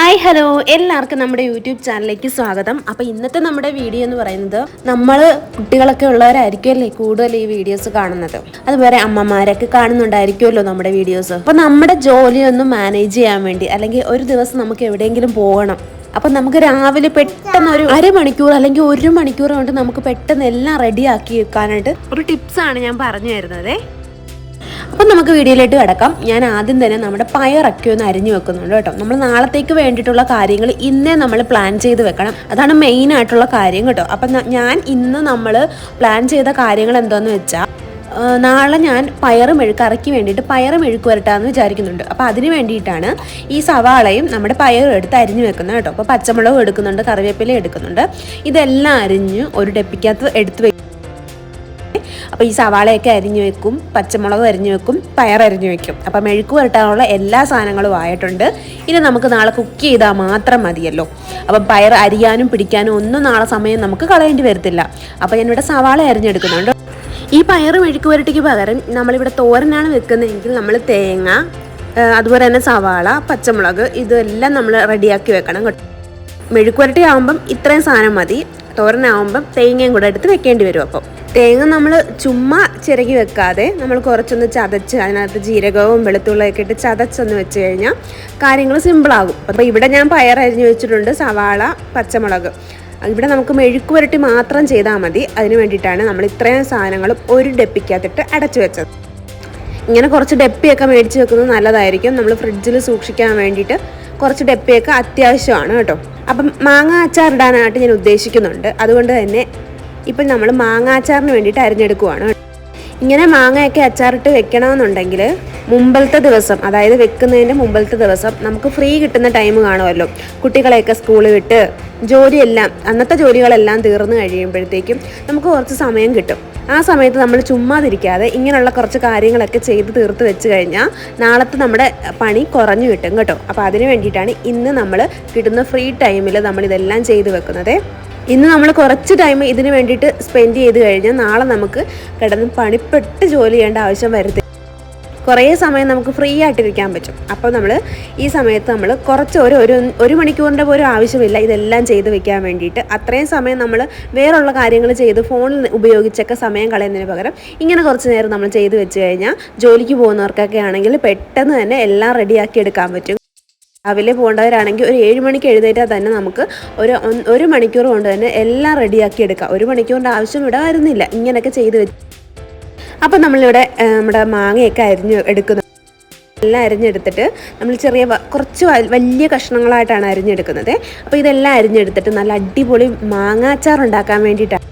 Hi hello എല്ലാവർക്കും നമ്മുടെ YouTube ചാനലിലേക്ക് സ്വാഗതം. അപ്പോൾ ഇന്നത്തെ നമ്മുടെ വീഡിയോ എന്ന് പറയുന്നത് നമ്മൾ കുട്ടികളൊക്കെ ഉള്ളവരായിരിക്കുമല്ലേ കൂടുതൽ ഈ വീഡിയോസ് കാണുന്നത്. അതുപോലെ അമ്മമാരൊക്കെ കാണുന്നുണ്ടായിരിക്കുമല്ലോ നമ്മുടെ വീഡിയോസ്. അപ്പോൾ നമ്മുടെ ജോലിയൊന്നും മാനേജ് ചെയ്യാൻ വേണ്ടി അല്ലെങ്കിൽ ഒരു ദിവസം നമുക്ക് എവിടെയെങ്കിലും പോകണം. അപ്പം നമുക്ക് രാവിലെ പെട്ടെന്ന് ഒരു അരമണിക്കൂർ അല്ലെങ്കിൽ 1 മണിക്കൂർ കൊണ്ട് നമുക്ക് പെട്ടെന്ന് എല്ലാം റെഡിയാക്കി വെക്കാനായിട്ട് ഒരു ടിപ്സാണ് ഞാൻ പറഞ്ഞു തരുന്നത്. അപ്പം നമുക്ക് വീഡിയോയിലേക്ക് കിടക്കാം. ഞാൻ ആദ്യം തന്നെ നമ്മുടെ പയറൊക്കെ ഒന്ന് അരിഞ്ഞു വെക്കുന്നുണ്ട് കേട്ടോ. നമ്മൾ നാളത്തേക്ക് വേണ്ടിയിട്ടുള്ള കാര്യങ്ങൾ ഇന്നേ നമ്മൾ പ്ലാൻ ചെയ്ത് വെക്കണം. അതാണ് മെയിൻ ആയിട്ടുള്ള കാര്യം കേട്ടോ. അപ്പം ഞാൻ ഇന്ന് നമ്മൾ പ്ലാൻ ചെയ്ത കാര്യങ്ങൾ എന്താണെന്ന് വെച്ചാൽ നാളെ ഞാൻ കറിക്ക് വേണ്ടിയിട്ട് പയറ് മെഴുക്ക് വരട്ടാന്ന് വിചാരിക്കുന്നുണ്ട്. അപ്പോൾ അതിന് വേണ്ടിയിട്ടാണ് ഈ സവാളയും നമ്മുടെ പയറും എടുത്ത് അരിഞ്ഞു വെക്കുന്നത് കേട്ടോ. അപ്പോൾ പച്ചമുളകും എടുക്കുന്നുണ്ട്, കറിവേപ്പില എടുക്കുന്നുണ്ട്. ഇതെല്ലാം അരിഞ്ഞ് ഒരു ഡെപ്പിക്കകത്ത് എടുത്ത് വെക്കും. അപ്പോൾ ഈ സവാളയൊക്കെ അരിഞ്ഞു വെക്കും, പച്ചമുളക് അരിഞ്ഞു വെക്കും, പയർ അരിഞ്ഞു വെക്കും. അപ്പോൾ മെഴുക്ക് വരട്ടാനുള്ള എല്ലാ സാധനങ്ങളും ആയിട്ടുണ്ട്. ഇനി നമുക്ക് നാളെ കുക്ക് ചെയ്താൽ മാത്രം മതിയല്ലോ. അപ്പം പയർ അരിയാനും പിടിക്കാനും ഒന്നും നാളെ സമയം നമുക്ക് കളയേണ്ടി വരത്തില്ല. അപ്പോൾ ഞാനിവിടെ സവാള അരിഞ്ഞെടുക്കുന്നുണ്ട്. ഈ പയർ മെഴുക്ക് വരട്ടിക്ക് പകരം നമ്മളിവിടെ തോരനാണ് വെക്കുന്നതെങ്കിൽ നമ്മൾ തേങ്ങ, അതുപോലെ തന്നെ സവാള, പച്ചമുളക് ഇതെല്ലാം നമ്മൾ റെഡിയാക്കി വെക്കണം കേട്ടോ. മെഴുക്ക് വരട്ടി ആകുമ്പം ഇത്രയും സാധനം മതി. തോരനാകുമ്പം തേങ്ങയും കൂടെ എടുത്ത് വെക്കേണ്ടി വരും. അപ്പം തേങ്ങ നമ്മൾ ചുമ്മാ ചിരകി വെക്കാതെ നമ്മൾ കുറച്ചൊന്ന് ചതച്ച് അതിനകത്ത് ജീരകവും വെളുത്തുള്ളിയൊക്കെ ഇട്ട് ചതച്ചൊന്ന് വെച്ച് കഴിഞ്ഞാൽ കാര്യങ്ങൾ സിമ്പിളാകും. അപ്പോൾ ഇവിടെ ഞാൻ പയർ അരിഞ്ഞ് വെച്ചിട്ടുണ്ട്, സവാള, പച്ചമുളക്. ഇവിടെ നമുക്ക് മെഴുക്ക് വരട്ടി മാത്രം ചെയ്താൽ മതി. അതിന് വേണ്ടിയിട്ടാണ് നമ്മൾ ഇത്രയും സാധനങ്ങളും ഒരു ഡെപ്പിക്കകത്തിട്ട് അടച്ചു വെച്ചത്. ഇങ്ങനെ കുറച്ച് ഡെപ്പിയൊക്കെ മേടിച്ച് വെക്കുന്നത് നല്ലതായിരിക്കും. നമ്മൾ ഫ്രിഡ്ജിൽ സൂക്ഷിക്കാൻ വേണ്ടിയിട്ട് കുറച്ച് ഡെപ്പിയൊക്കെ അത്യാവശ്യമാണ് കേട്ടോ. അപ്പം മാങ്ങ അച്ചാർ ഇടാനായിട്ട് ഞാൻ ഉദ്ദേശിക്കുന്നുണ്ട്. അതുകൊണ്ട് തന്നെ ഇപ്പം നമ്മൾ മാങ്ങ അച്ചാറിന് വേണ്ടിയിട്ട് അരിഞ്ഞെടുക്കുവാണ്. ഇങ്ങനെ മാങ്ങയൊക്കെ അച്ചാറിട്ട് വെക്കണമെന്നുണ്ടെങ്കിൽ മുമ്പത്തെ ദിവസം, അതായത് വെക്കുന്നതിൻ്റെ മുമ്പത്തെ ദിവസം നമുക്ക് ഫ്രീ കിട്ടുന്ന ടൈം കാണുമല്ലോ. കുട്ടികളെയൊക്കെ സ്കൂളിൽ വിട്ട് അന്നത്തെ ജോലികളെല്ലാം തീർന്നു കഴിയുമ്പോഴത്തേക്കും നമുക്ക് കുറച്ച് സമയം കിട്ടും. ആ സമയത്ത് നമ്മൾ ചുമ്മാതിരിക്കാതെ ഇങ്ങനെയുള്ള കുറച്ച് കാര്യങ്ങളൊക്കെ ചെയ്ത് തീർത്ത് വെച്ച് കഴിഞ്ഞാൽ നാളത്തെ നമ്മുടെ പണി കുറഞ്ഞു കിട്ടും കേട്ടോ. അപ്പോൾ അതിന് വേണ്ടിയിട്ടാണ് ഇന്ന് നമ്മൾ കിട്ടുന്ന ഫ്രീ ടൈമിൽ നമ്മളിതെല്ലാം ചെയ്ത് വെക്കുന്നത്. ഇന്ന് നമ്മൾ കുറച്ച് ടൈം ഇതിന് വേണ്ടിയിട്ട് സ്പെൻഡ് ചെയ്ത് കഴിഞ്ഞാൽ നാളെ നമുക്ക് കിടന്ന് പണിപ്പെട്ട് ജോലി ചെയ്യേണ്ട ആവശ്യം വരുത്തില്ല. കുറേ സമയം നമുക്ക് ഫ്രീ ആയിട്ടിരിക്കാൻ പറ്റും. അപ്പോൾ നമ്മൾ ഈ സമയത്ത് നമ്മൾ കുറച്ച് ഒരു മണിക്കൂറിൻ്റെ പോലും ആവശ്യമില്ല ഇതെല്ലാം ചെയ്ത് വെക്കാൻ വേണ്ടിയിട്ട്. അത്രയും സമയം നമ്മൾ വേറുള്ള കാര്യങ്ങൾ ചെയ്ത് ഫോണിൽ ഉപയോഗിച്ചൊക്കെ സമയം കളയുന്നതിന് പകരം ഇങ്ങനെ കുറച്ച് നേരം നമ്മൾ ചെയ്ത് വെച്ച് കഴിഞ്ഞാൽ ജോലിക്ക് പോകുന്നവർക്കൊക്കെ ആണെങ്കിൽ പെട്ടെന്ന് തന്നെ എല്ലാം റെഡിയാക്കി എടുക്കാൻ പറ്റും. രാവിലെ പോകേണ്ടവരാണെങ്കിൽ ഒരു 7 മണിക്ക് എഴുന്നേറ്റാൽ തന്നെ നമുക്ക് ഒരു മണിക്കൂർ കൊണ്ട് തന്നെ എല്ലാം റെഡിയാക്കി എടുക്കാം. 1 മണിക്കൂറിൻ്റെ ആവശ്യം ഇവിടെ വരുന്നില്ല ഇങ്ങനെയൊക്കെ ചെയ്ത് വെച്ച്. അപ്പം നമ്മളിവിടെ നമ്മുടെ മാങ്ങയൊക്കെ എടുക്കുന്നു. എല്ലാം അരിഞ്ഞെടുത്തിട്ട് നമ്മൾ കുറച്ച് വലിയ കഷ്ണങ്ങളായിട്ടാണ് അരിഞ്ഞെടുക്കുന്നത്. അപ്പോൾ ഇതെല്ലാം അരിഞ്ഞെടുത്തിട്ട് നല്ല അടിപൊളി മാങ്ങാച്ചാർ ഉണ്ടാക്കാൻ വേണ്ടിയിട്ടാണ്.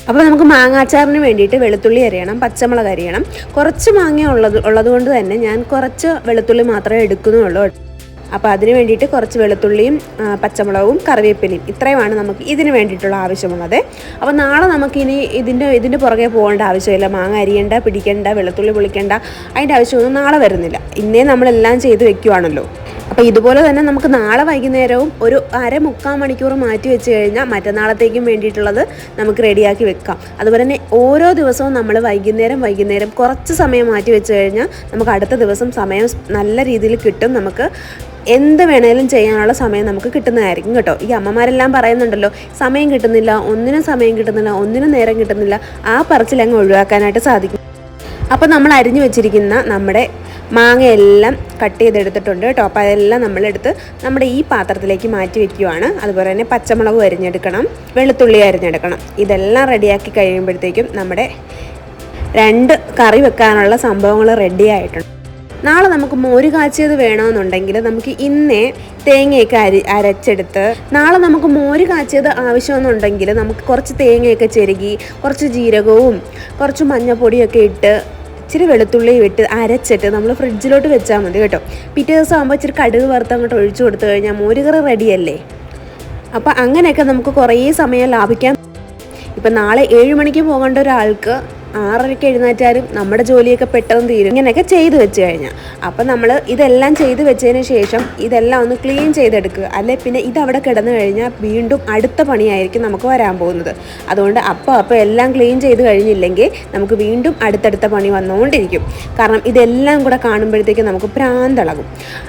അപ്പോൾ നമുക്ക് മാങ്ങാച്ചാറിന് വേണ്ടിയിട്ട് വെളുത്തുള്ളി അരിയണം, പച്ചമുളക് അരിയണം. കുറച്ച് മാങ്ങ ഉള്ളത് കൊണ്ട് തന്നെ ഞാൻ കുറച്ച് വെളുത്തുള്ളി മാത്രമേ എടുക്കുന്നുള്ളൂ. അപ്പോൾ അതിന് വേണ്ടിയിട്ട് കുറച്ച് വെളുത്തുള്ളിയും പച്ചമുളകും കറിവേപ്പിലയും ഇത്രയുമാണ് നമുക്ക് ഇതിന് വേണ്ടിയിട്ടുള്ള ആവശ്യമുള്ളത്. അപ്പോൾ നാളെ നമുക്കിനി ഇതിൻ്റെ പുറകെ പോകേണ്ട ആവശ്യമില്ല. മാങ്ങ അരിയണ്ട, പിടിക്കേണ്ട, വെളുത്തുള്ളി പൊളിക്കേണ്ട, അതിൻ്റെ ആവശ്യമൊന്നും നാളെ വരുന്നില്ല. ഇന്നേ നമ്മളെല്ലാം ചെയ്ത് വെക്കുവാണല്ലോ. അപ്പോൾ ഇതുപോലെ തന്നെ നമുക്ക് നാളെ വൈകുന്നേരവും ഒരു 1/4 മണിക്കൂർ മാറ്റി വെച്ച് കഴിഞ്ഞാൽ മറ്റന്നാളത്തേക്കും വേണ്ടിയിട്ടുള്ളത് നമുക്ക് റെഡിയാക്കി വെക്കാം. അതുപോലെ തന്നെ ഓരോ ദിവസവും നമ്മൾ വൈകുന്നേരം കുറച്ച് സമയം മാറ്റി വെച്ച് കഴിഞ്ഞാൽ നമുക്ക് അടുത്ത ദിവസം സമയം നല്ല രീതിയിൽ കിട്ടും. നമുക്ക് എന്ത് വേണേലും ചെയ്യാനുള്ള സമയം നമുക്ക് കിട്ടുന്നതായിരിക്കും കേട്ടോ. ഈ അമ്മമാരെല്ലാം പറയുന്നുണ്ടല്ലോ സമയം കിട്ടുന്നില്ല, ഒന്നിനും നേരം കിട്ടുന്നില്ല. ആ പറച്ചിലങ്ങ് ഒഴിവാക്കാനായിട്ട് സാധിക്കും. അപ്പോൾ നമ്മൾ അരിഞ്ഞു വെച്ചിരിക്കുന്ന നമ്മുടെ മാങ്ങയെല്ലാം കട്ട് ചെയ്തെടുത്തിട്ടുണ്ട് കേട്ടോ. അപ്പോൾ അതെല്ലാം നമ്മളെടുത്ത് നമ്മുടെ ഈ പാത്രത്തിലേക്ക് മാറ്റി വെക്കുകയാണ്. അതുപോലെ തന്നെ പച്ചമുളക് അരിഞ്ഞെടുക്കണം, വെളുത്തുള്ളി അരിഞ്ഞെടുക്കണം. ഇതെല്ലാം റെഡിയാക്കി കഴിയുമ്പോഴത്തേക്കും നമ്മുടെ 2 കറി വെക്കാനുള്ള സംഭവങ്ങൾ റെഡി ആയിട്ടുണ്ട്. നാളെ നമുക്ക് മോര് കാച്ചിയത് വേണമെന്നുണ്ടെങ്കിൽ നമുക്ക് ഇന്നേ തേങ്ങയൊക്കെ അരച്ചെടുത്ത് നാളെ നമുക്ക് മോര് കാച്ചിയത് ആവശ്യമെന്നുണ്ടെങ്കിൽ നമുക്ക് കുറച്ച് തേങ്ങയൊക്കെ ചെരുകി കുറച്ച് ജീരകവും കുറച്ച് മഞ്ഞൾപ്പൊടിയൊക്കെ ഇട്ട് ഇച്ചിരി വെളുത്തുള്ളിയും ഇട്ട് അരച്ചിട്ട് നമ്മൾ ഫ്രിഡ്ജിലോട്ട് വെച്ചാൽ മതി കേട്ടോ. പിറ്റേ ദിവസം ആകുമ്പോൾ ഇച്ചിരി കടുക് വറുത്ത് അങ്ങോട്ട് ഒഴിച്ചു കൊടുത്തു കഴിഞ്ഞാൽ മോരുകറി റെഡിയല്ലേ. അപ്പോൾ അങ്ങനെയൊക്കെ നമുക്ക് കുറേ സമയം ലാഭിക്കാം. ഇപ്പം നാളെ 7 മണിക്ക് പോകേണ്ട ഒരാൾക്ക് 6:30 എഴുന്നേറ്റാലും നമ്മുടെ ജോലിയൊക്കെ പെട്ടെന്ന് തീരും ഇങ്ങനെയൊക്കെ ചെയ്ത് വെച്ച് കഴിഞ്ഞാൽ. അപ്പം നമ്മൾ ഇതെല്ലാം ചെയ്ത് വെച്ചതിന് ശേഷം ഇതെല്ലാം ഒന്ന് ക്ലീൻ ചെയ്തെടുക്കുക. അല്ലെ പിന്നെ ഇതവിടെ കിടന്നു കഴിഞ്ഞാൽ വീണ്ടും അടുത്ത പണിയായിരിക്കും നമുക്ക് വരാൻ പോകുന്നത്. അതുകൊണ്ട് അപ്പോൾ എല്ലാം ക്ലീൻ ചെയ്ത് കഴിഞ്ഞില്ലെങ്കിൽ നമുക്ക് വീണ്ടും അടുത്തടുത്ത പണി വന്നുകൊണ്ടിരിക്കും. കാരണം ഇതെല്ലാം കൂടെ കാണുമ്പോഴത്തേക്കും നമുക്ക് ഭ്രാന്തളകും.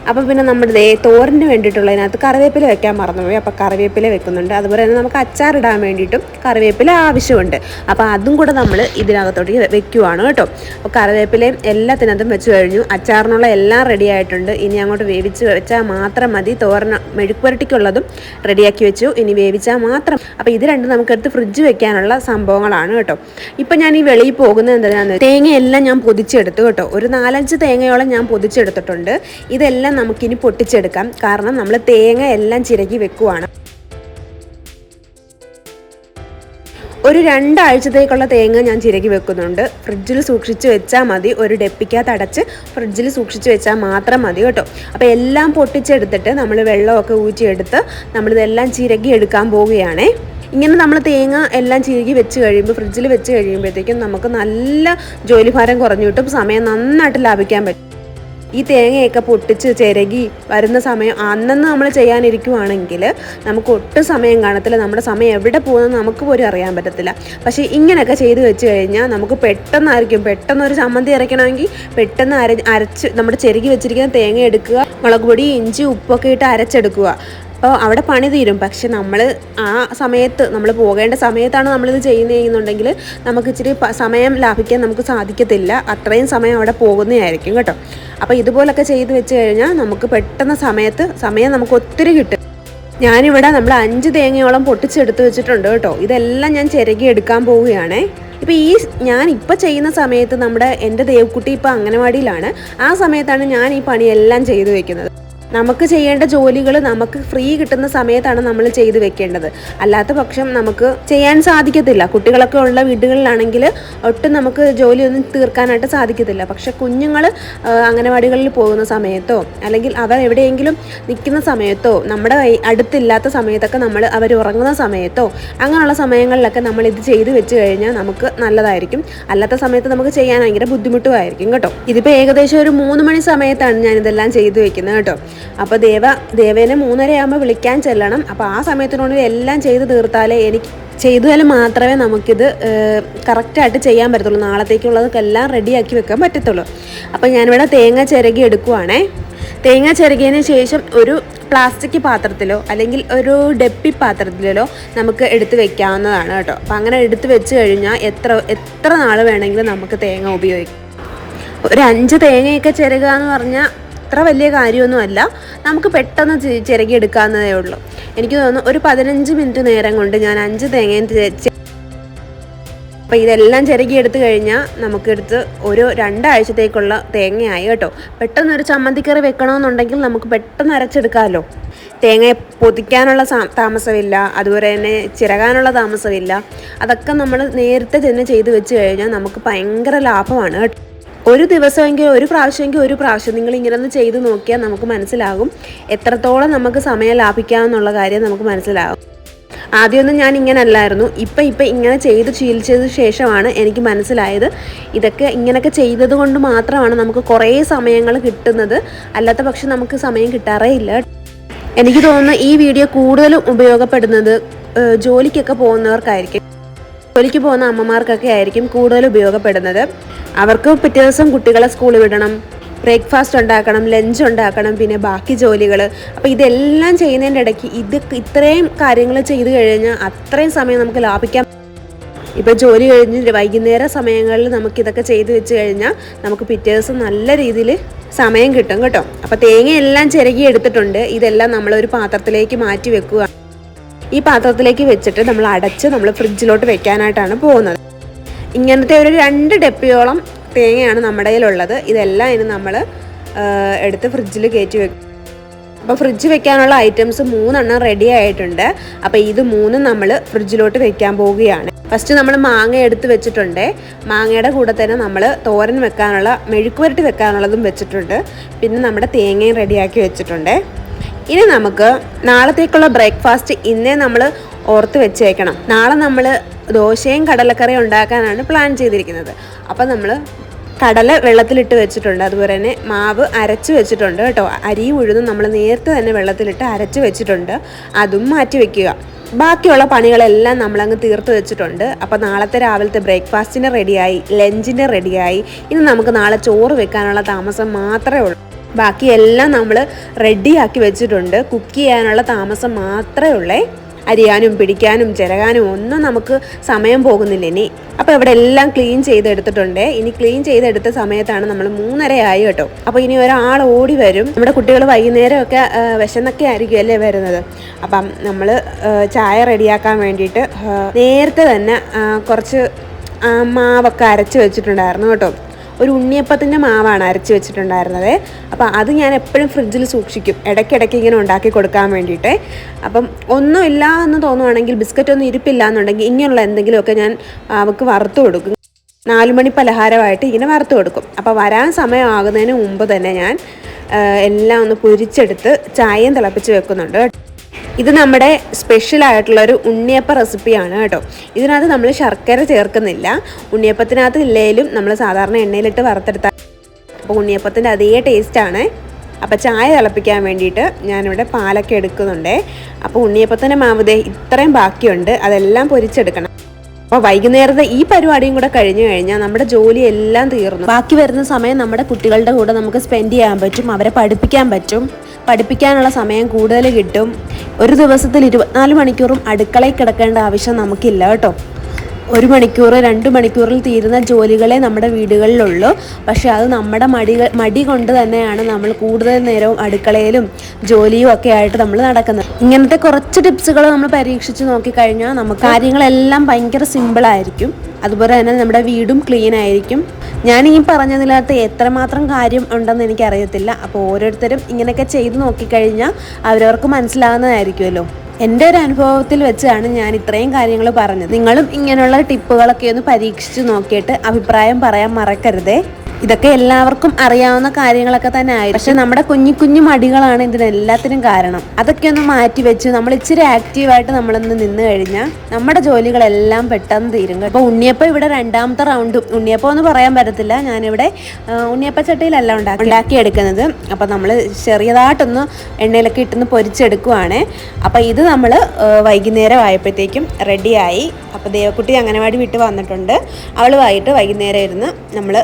അപ്പം പിന്നെ നമ്മുടെ തോരന് വേണ്ടിയിട്ടുള്ളതിനകത്ത് കറിവേപ്പില വെക്കാൻ മറന്നുപോയി. അപ്പോൾ കറിവേപ്പില വെക്കുന്നുണ്ട്. അതുപോലെ തന്നെ നമുക്ക് അച്ചാറിടാൻ വേണ്ടിയിട്ടും കറിവേപ്പില ആവശ്യമുണ്ട്. അപ്പോൾ അതും കൂടെ നമ്മൾ ഇതിനകത്തോട്ട് വെക്കുവാണ് കേട്ടോ. അപ്പോൾ കറിവേപ്പിലയും എല്ലാത്തിനകത്തും വെച്ച് കഴിഞ്ഞു. അച്ചാറിനുള്ള എല്ലാം റെഡി ആയിട്ടുണ്ട്. ഇനി അങ്ങോട്ട് വേവിച്ച് വെച്ചാൽ മാത്രം മതി. മെഴുക്കുവരട്ടിക്കുള്ളതും റെഡിയാക്കി വെച്ചു. ഇനി വേവിച്ചാൽ മാത്രം. അപ്പോൾ ഇത് രണ്ടും നമുക്കെടുത്ത് ഫ്രിഡ്ജ് വെക്കാനുള്ള സംഭവങ്ങളാണ് കേട്ടോ. ഇപ്പം ഞാൻ ഈ വെളിയിൽ പോകുന്നത് എന്താണെന്ന്, തേങ്ങയെല്ലാം ഞാൻ പൊതിച്ചെടുത്തു കേട്ടോ. ഒരു 4-5 തേങ്ങയോളം ഞാൻ പൊതിച്ചെടുത്തിട്ടുണ്ട്. ഇതെല്ലാം നമുക്കിനി പൊട്ടിച്ചെടുക്കാം. കാരണം നമ്മൾ തേങ്ങ എല്ലാം ചിരകി വെക്കുവാണ്. ഒരു 2 ആഴ്ചത്തേക്കുള്ള തേങ്ങ ഞാൻ ചിരകി വെക്കുന്നുണ്ട്. ഫ്രിഡ്ജിൽ സൂക്ഷിച്ച് വെച്ചാൽ മതി. ഒരു ഡെപ്പിക്കകത്ത് അടച്ച് ഫ്രിഡ്ജിൽ സൂക്ഷിച്ച് വെച്ചാൽ മാത്രം മതി കേട്ടോ. അപ്പോൾ എല്ലാം പൊട്ടിച്ചെടുത്തിട്ട് നമ്മൾ വെള്ളമൊക്കെ ഊറ്റിയെടുത്ത് നമ്മളിതെല്ലാം ചിരകി എടുക്കാൻ പോവുകയാണേ. ഇങ്ങനെ നമ്മൾ തേങ്ങ എല്ലാം ചിരകി വെച്ച് കഴിയുമ്പോൾ ഫ്രിഡ്ജിൽ വെച്ച് കഴിയുമ്പോഴത്തേക്കും നമുക്ക് നല്ല ജോലിഭാരം കുറഞ്ഞു കിട്ടും. സമയം നന്നായിട്ട് ലാഭിക്കാൻ പറ്റും. ഈ തേങ്ങയൊക്കെ പൊട്ടിച്ച് ചിരകി വരുന്ന സമയം അന്നന്ന് നമ്മൾ ചെയ്യാനിരിക്കുവാണെങ്കിൽ നമുക്ക് ഒട്ടും സമയം കാണത്തില്ല. നമ്മുടെ സമയം എവിടെ പോകുന്നത് നമുക്ക് പോലും അറിയാൻ പറ്റത്തില്ല. പക്ഷേ ഇങ്ങനെയൊക്കെ ചെയ്ത് വെച്ച് കഴിഞ്ഞാൽ നമുക്ക് പെട്ടെന്നൊരു ചമ്മന്തി അരയ്ക്കണമെങ്കിൽ പെട്ടെന്ന് അരച്ച് നമ്മുടെ ചിരകി വെച്ചിരിക്കുന്ന തേങ്ങ എടുക്കുക, മുളക് പൊടി, ഇഞ്ചി, ഉപ്പൊക്കെ ഇട്ട് അരച്ചെടുക്കുക. അപ്പോൾ അവിടെ പണി തീരും. പക്ഷെ നമ്മൾ ആ സമയത്ത് നമ്മൾ പോകേണ്ട സമയത്താണ് നമ്മളിത് ചെയ്യുന്നതെന്നുണ്ടെങ്കിൽ നമുക്ക് ഇച്ചിരി സമയം ലാഭിക്കാൻ നമുക്ക് സാധിക്കത്തില്ല. അത്രയും സമയം അവിടെ പോകുന്നതായിരിക്കും കേട്ടോ. അപ്പോൾ ഇതുപോലൊക്കെ ചെയ്ത് വെച്ച് കഴിഞ്ഞാൽ നമുക്ക് പെട്ടെന്ന് സമയം നമുക്ക് ഒത്തിരി കിട്ടും. ഞാനിവിടെ നമ്മൾ 5 തേങ്ങയോളം പൊട്ടിച്ചെടുത്ത് വെച്ചിട്ടുണ്ട് കേട്ടോ. ഇതെല്ലാം ഞാൻ ചിരകി എടുക്കാൻ പോവുകയാണേ. ഇപ്പോൾ ഞാനിപ്പോൾ ചെയ്യുന്ന സമയത്ത് എൻ്റെ ദേവക്കുട്ടി ഇപ്പോൾ അംഗനവാടിയിലാണ്. ആ സമയത്താണ് ഞാൻ ഈ പണിയെല്ലാം ചെയ്തു വെക്കുന്നത്. നമുക്ക് ചെയ്യേണ്ട ജോലികൾ നമുക്ക് ഫ്രീ കിട്ടുന്ന സമയത്താണ് നമ്മൾ ചെയ്ത് വെക്കേണ്ടത്. അല്ലാത്ത പക്ഷം നമുക്ക് ചെയ്യാൻ സാധിക്കത്തില്ല. കുട്ടികളൊക്കെ ഉള്ള വീടുകളിലാണെങ്കിൽ ഒട്ടും നമുക്ക് ജോലിയൊന്നും തീർക്കാനായിട്ട് സാധിക്കത്തില്ല. പക്ഷെ കുഞ്ഞുങ്ങൾ അംഗനവാടികളിൽ പോകുന്ന സമയത്തോ അല്ലെങ്കിൽ അവർ എവിടെയെങ്കിലും നിൽക്കുന്ന സമയത്തോ നമ്മുടെ അടുത്തില്ലാത്ത സമയത്തൊക്കെ അവർ ഉറങ്ങുന്ന സമയത്തോ അങ്ങനെയുള്ള സമയങ്ങളിലൊക്കെ നമ്മൾ ഇത് ചെയ്ത് വെച്ച് കഴിഞ്ഞാൽ നമുക്ക് നല്ലതായിരിക്കും. അല്ലാത്ത സമയത്ത് നമുക്ക് ചെയ്യാൻ ഭയങ്കര ബുദ്ധിമുട്ടുമായിരിക്കും കേട്ടോ. ഇതിപ്പോൾ ഏകദേശം ഒരു 3 മണി സമയത്താണ് ഞാനിതെല്ലാം ചെയ്ത് വെക്കുന്നത് കേട്ടോ. അപ്പോൾ ദേവേനെ 3:30 ആകുമ്പോൾ വിളിക്കാൻ ചെല്ലണം. അപ്പോൾ ആ സമയത്തിനുള്ളിൽ എല്ലാം ചെയ്ത് തീർത്താലേ ചെയ്താൽ മാത്രമേ നമുക്കിത് കറക്റ്റായിട്ട് ചെയ്യാൻ പറ്റത്തുള്ളൂ. നാളത്തേക്കുള്ളതൊക്കെ എല്ലാം റെഡിയാക്കി വെക്കാൻ പറ്റത്തുള്ളൂ. അപ്പോൾ ഞാനിവിടെ തേങ്ങ ചിരകി എടുക്കുവാണേ. തേങ്ങ ചിരകിയതിന് ശേഷം ഒരു പ്ലാസ്റ്റിക് പാത്രത്തിലോ അല്ലെങ്കിൽ ഒരു ഡപ്പി പാത്രത്തിലോ നമുക്ക് എടുത്ത് വെക്കാവുന്നതാണ് കേട്ടോ. അപ്പോൾ അങ്ങനെ എടുത്ത് വെച്ച് കഴിഞ്ഞാൽ എത്ര നാൾ വേണമെങ്കിലും നമുക്ക് തേങ്ങ ഉപയോഗിക്കാം. ഒരു 5 തേങ്ങയൊക്കെ ചിരകുക എന്ന് പറഞ്ഞാൽ അത്ര വലിയ കാര്യമൊന്നുമല്ല. നമുക്ക് പെട്ടെന്ന് ചിരകി എടുക്കാവുന്നതേ ഉള്ളൂ. എനിക്ക് തോന്നുന്നു ഒരു 15 മിനിറ്റ് നേരം കൊണ്ട് ഞാൻ 5 തേങ്ങയും അപ്പോൾ ഇതെല്ലാം ചിരകി എടുത്തു കഴിഞ്ഞാൽ നമുക്കെടുത്ത് ഒരു 2 ആഴ്ചത്തേക്കുള്ള തേങ്ങയായി കേട്ടോ. പെട്ടെന്നൊരു ചമ്മന്തിക്കറി വെക്കണമെന്നുണ്ടെങ്കിൽ നമുക്ക് പെട്ടെന്ന് അരച്ചെടുക്കാമല്ലോ. തേങ്ങ പൊതിക്കാനുള്ള താമസമില്ല, അതുപോലെ തന്നെ ചിരകാനുള്ള താമസമില്ല. അതൊക്കെ നമ്മൾ നേരത്തെ തന്നെ ചെയ്ത് വെച്ച് കഴിഞ്ഞാൽ നമുക്ക് ഭയങ്കര ലാഭമാണ് കേട്ടോ. ഒരു ദിവസമെങ്കിൽ ഒരു പ്രാവശ്യം നിങ്ങൾ ഇങ്ങനെ ഒന്ന് ചെയ്ത് നോക്കിയാൽ നമുക്ക് മനസ്സിലാകും എത്രത്തോളം നമുക്ക് സമയം ലാഭിക്കാമെന്നുള്ള കാര്യം നമുക്ക് മനസ്സിലാകും. ആദ്യമൊന്നും ഞാൻ ഇങ്ങനെ അല്ലായിരുന്നു. ഇപ്പം ഇങ്ങനെ ചെയ്ത് ശീലിച്ചതിന് ശേഷമാണ് എനിക്ക് മനസ്സിലായത് ഇങ്ങനെയൊക്കെ ചെയ്തത് കൊണ്ട് മാത്രമാണ് നമുക്ക് കുറേ സമയങ്ങൾ കിട്ടുന്നത്. അല്ലാത്ത പക്ഷം നമുക്ക് സമയം കിട്ടാറേ ഇല്ല. എനിക്ക് തോന്നുന്നു ഈ വീഡിയോ കൂടുതലും ഉപയോഗപ്പെടുന്നത് ജോലിക്കൊക്കെ പോകുന്നവർക്കായിരിക്കും. ജോലിക്ക് പോകുന്ന അമ്മമാർക്കൊക്കെ ആയിരിക്കും കൂടുതൽ ഉപയോഗപ്പെടുന്നത്. അവർക്ക് പിറ്റേ ദിവസം കുട്ടികളെ സ്കൂളിൽ വിടണം, ബ്രേക്ക്ഫാസ്റ്റ് ഉണ്ടാക്കണം, ലഞ്ച് ഉണ്ടാക്കണം, പിന്നെ ബാക്കി ജോലികൾ. അപ്പോൾ ഇതെല്ലാം ചെയ്യുന്നതിൻ്റെ ഇടയ്ക്ക് ഇത്രയും കാര്യങ്ങൾ ചെയ്ത് കഴിഞ്ഞാൽ അത്രയും സമയം നമുക്ക് ലാഭിക്കാം. ഇപ്പോൾ ജോലി കഴിഞ്ഞ് വൈകുന്നേര സമയങ്ങളിൽ നമുക്കിതൊക്കെ ചെയ്ത് വെച്ച് കഴിഞ്ഞാൽ നമുക്ക് പിറ്റേ ദിവസം നല്ല രീതിയിൽ സമയം കിട്ടും കേട്ടോ. അപ്പോൾ തേങ്ങയെല്ലാം ചിരകി എടുത്തിട്ടുണ്ട്. ഇതെല്ലാം നമ്മളൊരു പാത്രത്തിലേക്ക് മാറ്റി വെക്കുക. ഈ പാത്രത്തിലേക്ക് വെച്ചിട്ട് നമ്മൾ അടച്ച് നമ്മൾ ഫ്രിഡ്ജിലോട്ട് വെക്കാനായിട്ടാണ് പോകുന്നത്. ഇങ്ങനത്തെ ഒരു 2 ഡപ്പിയോളം തേങ്ങയാണ് നമ്മുടെ കയ്യിലുള്ളത്. ഇതെല്ലാം ഇനി നമ്മൾ എടുത്ത് ഫ്രിഡ്ജിൽ കയറ്റി വെക്കും. അപ്പോൾ ഫ്രിഡ്ജ് വെക്കാനുള്ള ഐറ്റംസ് 3 റെഡി ആയിട്ടുണ്ട്. അപ്പോൾ ഇത് 3 നമ്മൾ ഫ്രിഡ്ജിലോട്ട് വെക്കാൻ പോവുകയാണ്. ഫസ്റ്റ് നമ്മൾ മാങ്ങ എടുത്ത് വെച്ചിട്ടുണ്ട്. മാങ്ങയുടെ കൂടെ തന്നെ നമ്മൾ തോരൻ വെക്കാനുള്ള മെഴുക്കുവരട്ടി വെക്കാനുള്ളതും വെച്ചിട്ടുണ്ട്. പിന്നെ നമ്മുടെ തേങ്ങയും റെഡിയാക്കി വെച്ചിട്ടുണ്ട്. ഇനി നമുക്ക് നാളത്തേക്കുള്ള ബ്രേക്ക്ഫാസ്റ്റ് ഇന്നേ നമ്മൾ ഓർത്ത് വെച്ചേക്കണം. നാളെ നമ്മൾ ദോശയും കടലക്കറിയും ഉണ്ടാക്കാനാണ് പ്ലാൻ ചെയ്തിരിക്കുന്നത്. അപ്പം നമ്മൾ കടല വെള്ളത്തിലിട്ട് വെച്ചിട്ടുണ്ട്, അതുപോലെ തന്നെ മാവ് അരച്ച് വെച്ചിട്ടുണ്ട് കേട്ടോ. അരിയും ഉഴുന്നും നമ്മൾ നേരത്തെ തന്നെ വെള്ളത്തിലിട്ട് അരച്ച് വെച്ചിട്ടുണ്ട്, അതും മാറ്റി വെക്കുക. ബാക്കിയുള്ള പണികളെല്ലാം നമ്മളങ്ങ് തീർത്ത് വെച്ചിട്ടുണ്ട്. അപ്പോൾ നാളത്തെ രാവിലത്തെ ബ്രേക്ക്ഫാസ്റ്റിന് റെഡിയായി, ലഞ്ചിന് റെഡിയായി. ഇനി നമുക്ക് നാളെ ചോറ് വെക്കാനുള്ള താമസം മാത്രമേ ഉള്ളൂ. ബാക്കിയെല്ലാം നമ്മൾ റെഡിയാക്കി വെച്ചിട്ടുണ്ട്. കുക്ക് ചെയ്യാനുള്ള താമസം മാത്രമേ ഉള്ളേ. അരിയാനും പിടിക്കാനും ചിരകാനും ഒന്നും നമുക്ക് സമയം പോകുന്നില്ല ഇനി. അപ്പോൾ ഇവിടെ എല്ലാം ക്ലീൻ ചെയ്തെടുത്തിട്ടുണ്ട്. ഇനി ക്ലീൻ ചെയ്തെടുത്ത സമയത്താണ് നമ്മൾ 3:30 ആയി കേട്ടോ. അപ്പോൾ ഇനി ഒരാൾ ഓടി വരും. നമ്മുടെ കുട്ടികൾ വൈകുന്നേരമൊക്കെ വിശന്നൊക്കെ ആയിരിക്കും അല്ലേ വരുന്നത്. അപ്പം നമ്മൾ ചായ റെഡിയാക്കാൻ വേണ്ടിയിട്ട് നേരത്തെ തന്നെ കുറച്ച് മാവൊക്കെ അരച്ച് വെച്ചിട്ടുണ്ടായിരുന്നു കേട്ടോ. ഒരു ഉണ്ണിയപ്പത്തിൻ്റെ മാവാണ് അരച്ച് വെച്ചിട്ടുണ്ടായിരുന്നത്. അപ്പോൾ അത് ഞാൻ എപ്പോഴും ഫ്രിഡ്ജിൽ സൂക്ഷിക്കും, ഇടയ്ക്കിടയ്ക്ക് ഇങ്ങനെ ഉണ്ടാക്കി കൊടുക്കാൻ വേണ്ടിയിട്ട്. അപ്പം ഒന്നുമില്ല എന്ന് തോന്നുവാണെങ്കിൽ, ബിസ്ക്കറ്റൊന്നും ഇരിപ്പില്ല എന്നുണ്ടെങ്കിൽ ഇങ്ങനെയുള്ള എന്തെങ്കിലുമൊക്കെ ഞാൻ അവൾക്ക് വറുത്ത് കൊടുക്കും. 4 മണി പലഹാരമായിട്ട് ഇങ്ങനെ വറുത്ത് കൊടുക്കും. അപ്പോൾ വരാൻ സമയമാകുന്നതിന് മുമ്പ് തന്നെ ഞാൻ എല്ലാം ഒന്ന് പൊരിച്ചെടുത്ത് ചായയും തിളപ്പിച്ച് വെക്കുന്നുണ്ട്. ഇത് നമ്മുടെ സ്പെഷ്യലായിട്ടുള്ളൊരു ഉണ്ണിയപ്പ റെസിപ്പിയാണ് കേട്ടോ. ഇതിനകത്ത് നമ്മൾ ശർക്കര ചേർക്കുന്നില്ല. ഉണ്ണിയപ്പത്തിനകത്ത് ഇല്ലെങ്കിലും നമ്മൾ സാധാരണ എണ്ണയിലിട്ട് വറുത്തെടുത്താൽ അപ്പോൾ ഉണ്ണിയപ്പത്തിൻ്റെ അതേ ടേസ്റ്റാണ്. അപ്പോൾ ചായ തിളപ്പിക്കാൻ വേണ്ടിയിട്ട് ഞാനിവിടെ പാലൊക്കെ എടുക്കുന്നുണ്ട്. അപ്പോൾ ഉണ്ണിയപ്പത്തിൻ്റെ മാവ് ഇത്രയും ബാക്കിയുണ്ട്, അതെല്ലാം പൊരിച്ചെടുക്കണം. അപ്പോൾ വൈകുന്നേരത്തെ ഈ പരിപാടിയും കൂടെ കഴിഞ്ഞു കഴിഞ്ഞാൽ നമ്മുടെ ജോലി എല്ലാം തീർന്നു. ബാക്കി വരുന്ന സമയം നമ്മുടെ കുട്ടികളുടെ കൂടെ നമുക്ക് സ്പെൻഡ് ചെയ്യാൻ പറ്റും, അവരെ പഠിപ്പിക്കാൻ പറ്റും. പഠിപ്പിക്കാനുള്ള സമയം കൂടുതൽ കിട്ടും. ഒരു ദിവസത്തിൽ 24 മണിക്കൂറും അടുക്കളയിൽ കിടക്കേണ്ട ആവശ്യം നമുക്കില്ല കേട്ടോ. 1 മണിക്കൂർ 2 മണിക്കൂറിൽ തീരുന്ന ജോലികളെ നമ്മുടെ വീടുകളിലുള്ളൂ. പക്ഷേ അത് നമ്മുടെ മടി കൊണ്ട് തന്നെയാണ് നമ്മൾ കൂടുതൽ നേരവും അടുക്കളയിലും ജോലിയും ഒക്കെ ആയിട്ട് നമ്മൾ നടക്കുന്നത്. ഇങ്ങനത്തെ കുറച്ച് ടിപ്സുകൾ നമ്മൾ പരീക്ഷിച്ച് നോക്കിക്കഴിഞ്ഞാൽ നമുക്ക് കാര്യങ്ങളെല്ലാം ഭയങ്കര സിമ്പിളായിരിക്കും. അതുപോലെ തന്നെ നമ്മുടെ വീടും ക്ലീൻ ആയിരിക്കും. ഞാൻ ഈ പറഞ്ഞതിനകത്ത് എത്രമാത്രം കാര്യം ഉണ്ടെന്ന് എനിക്കറിയത്തില്ല. അപ്പോൾ ഓരോരുത്തരും ഇങ്ങനെയൊക്കെ ചെയ്ത് നോക്കിക്കഴിഞ്ഞാൽ അവരവർക്ക് മനസ്സിലാകുന്നതായിരിക്കുമല്ലോ. എൻ്റെ ഒരു അനുഭവത്തിൽ വെച്ചാണ് ഞാൻ ഇത്രയും കാര്യങ്ങൾ പറഞ്ഞത്. നിങ്ങളും ഇങ്ങനെയുള്ള ടിപ്പുകളൊക്കെ ഒന്ന് പരീക്ഷിച്ച് നോക്കിയിട്ട് അഭിപ്രായം പറയാൻ മറക്കരുതേ. ഇതൊക്കെ എല്ലാവർക്കും അറിയാവുന്ന കാര്യങ്ങളൊക്കെ തന്നെ ആയി. പക്ഷെ നമ്മുടെ കുഞ്ഞു മടികളാണ് ഇതിനെല്ലാത്തിനും കാരണം. അതൊക്കെ ഒന്ന് മാറ്റി വെച്ച് നമ്മൾ ഇച്ചിരി ആക്റ്റീവായിട്ട് നമ്മളൊന്ന് നിന്ന് കഴിഞ്ഞാൽ നമ്മുടെ ജോലികളെല്ലാം പെട്ടെന്ന് തീരും. അപ്പോൾ ഉണ്ണിയപ്പം ഇവിടെ 2ാമത്തെ റൗണ്ടും, ഉണ്ണിയപ്പം എന്ന് പറയാൻ പറ്റത്തില്ല, ഞാനിവിടെ ഉണ്ണിയപ്പച്ചട്ടിയിലല്ല ഉണ്ടാക്കിയെടുക്കുന്നത്. അപ്പോൾ നമ്മൾ ചെറിയതായിട്ടൊന്ന് എണ്ണയിലൊക്കെ ഇട്ടൊന്ന് പൊരിച്ചെടുക്കുവാണ്. അപ്പോൾ ഇത് നമ്മൾ വൈകുന്നേരം ആയപ്പോഴത്തേക്കും റെഡിയായി. അപ്പോൾ ദേവക്കുട്ടി അംഗനവാടി വിട്ട് വന്നിട്ടുണ്ട്. അവളുമായിട്ട് വൈകുന്നേരം ഇരുന്ന് നമ്മൾ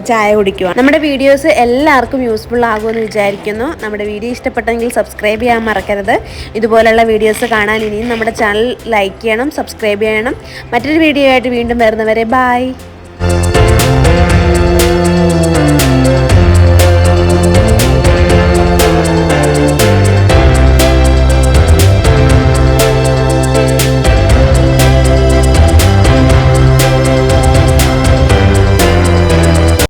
ചായ കുടിക്കുക. നമ്മുടെ വീഡിയോസ് എല്ലാവർക്കും യൂസ്ഫുൾ ആകുമെന്ന് വിചാരിക്കുന്നു. നമ്മുടെ വീഡിയോ ഇഷ്ടപ്പെട്ടെങ്കിൽ സബ്സ്ക്രൈബ് ചെയ്യാൻ മറക്കരുത്. ഇതുപോലുള്ള വീഡിയോസ് കാണാൻ ഇനിയും നമ്മുടെ ചാനൽ ലൈക്ക് ചെയ്യണം, സബ്സ്ക്രൈബ് ചെയ്യണം. മറ്റൊരു വീഡിയോ ആയിട്ട് വീണ്ടും വരുന്നവരെ ബൈ.